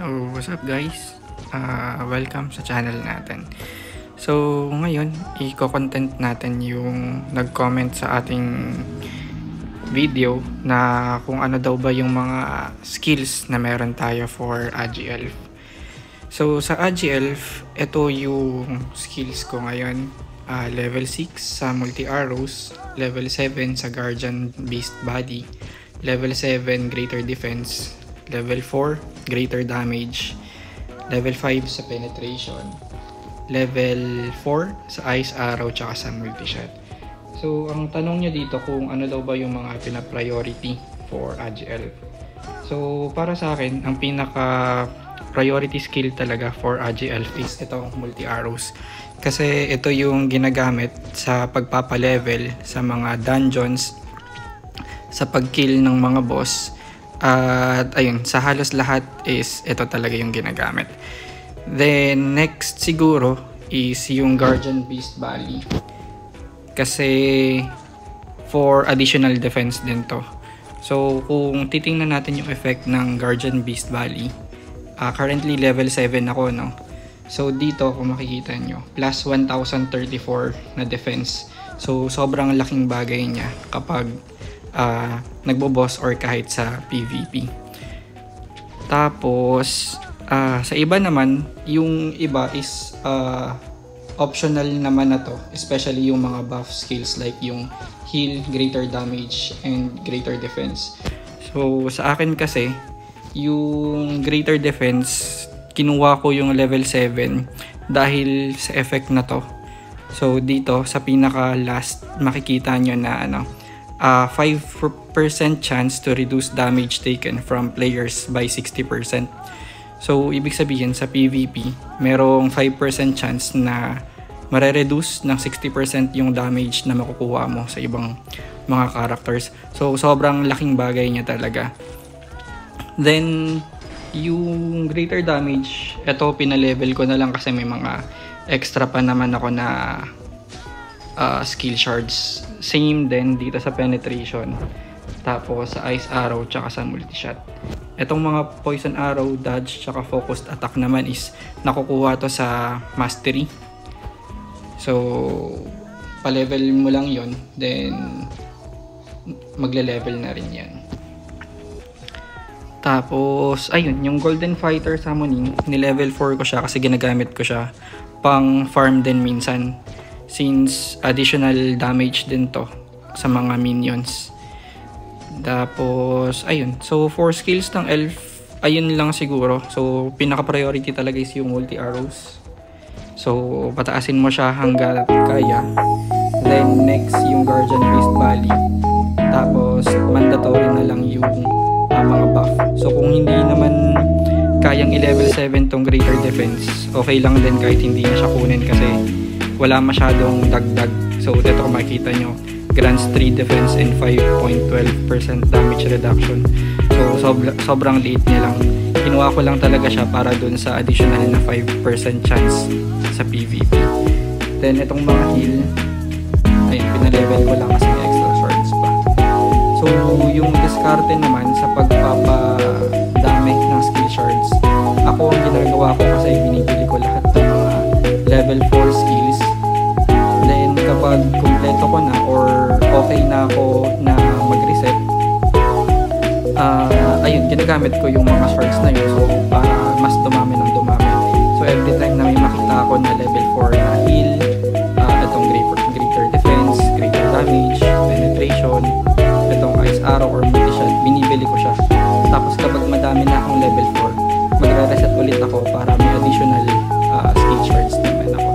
So, what's up guys? Welcome sa channel natin. So, ngayon, i-content natin yung nag-comment sa ating video na kung ano daw ba yung mga skills na meron tayo for AGIELF. So, sa AGIELF, ito yung skills ko ngayon. Level 6 sa multi-arrows, level 7 sa Guardian Beast Body, level 7 Greater Defense, level 4 Greater Damage, level 5 sa Penetration, level 4 sa Ice Arrow tsaka sa Multi-Shot. So ang tanong nyo dito kung ano daw ba yung mga pina-priority for AGIELF. So para sa akin, ang pinaka-priority skill talaga for AGIELF is ito, Multi-Arrows. Kasi ito yung ginagamit sa pagpapalevel sa mga dungeons, sa pag-kill ng mga boss. At ayun, sa halos lahat is ito talaga yung ginagamit. Then next siguro is yung Guardian Beast Body. Kasi for additional defense din to. So kung titingnan natin yung effect ng Guardian Beast Body, currently level 7 ako, no? So dito kung makikita nyo, plus 1034 na defense. So sobrang laking bagay niya kapag nagbo-boss or kahit sa PvP. Tapos sa iba naman, yung iba is optional naman na to, especially yung mga buff skills like yung heal, greater damage, and greater defense. So sa akin kasi, yung greater defense, kinuha ko yung level 7 dahil sa effect na to. So dito sa pinaka last, makikita nyo na 5% chance to reduce damage taken from players by 60%. So ibig sabihin sa PvP, merong 5% chance na mare-reduce ng 60% yung damage na makukuha mo sa ibang mga characters. So sobrang laking bagay niya talaga. Then yung greater damage, ito pinalevel ko na lang kasi may mga extra pa naman ako na skill shards. Same din dito sa penetration, tapos sa ice arrow tsaka sa multi-shot. Itong mga poison arrow, dodge tsaka focused attack naman is nakukuha to sa mastery. So pa-level mo lang yon, then magle-level na rin yan. Tapos ayun, yung Golden Fighter Summoning, ni-level 4 ko siya kasi ginagamit ko siya pang farm din minsan, since additional damage din to sa mga minions. Tapos ayun, so for skills ng elf, ayun lang siguro. So pinaka-priority talaga is yung multi-arrows. So pataasin mo siya hanggang kaya. Then next yung Guardian Beast Body. Tapos mandatory na lang yung mga buff. So kung hindi naman kayang i-level 7 tong greater defense, okay lang din kahit hindi na siya kunin kasi wala masyadong dagdag. So dito kung makikita nyo, grants 3 defense and 5.12% damage reduction. So sobrang liit niya lang. Kinuha ko lang talaga siya para dun sa additional na 5% chance sa PvP. Then itong mga heal, ayun, pinalevel ko lang kasi may extra swords pa. So yung diskarte naman sa pagpapadami ng skill shards, ako ang ginagawa ko kasi binibili ko lahat ng mga level 4 skills. Then kapag kumpleto ko na or okay na ako na mag-reset, ayun, ginagamit ko yung mga shards na yun, so para mas dumami ng dumami. So every time na may makita ako na level 4 na heal, itong greater defense, greater damage, penetration, itong ice arrow or multi-shot, binibili ko siya. Tapos kapag madami na akong level 4, magre-reset ulit ako para may additional skill shards naman ako.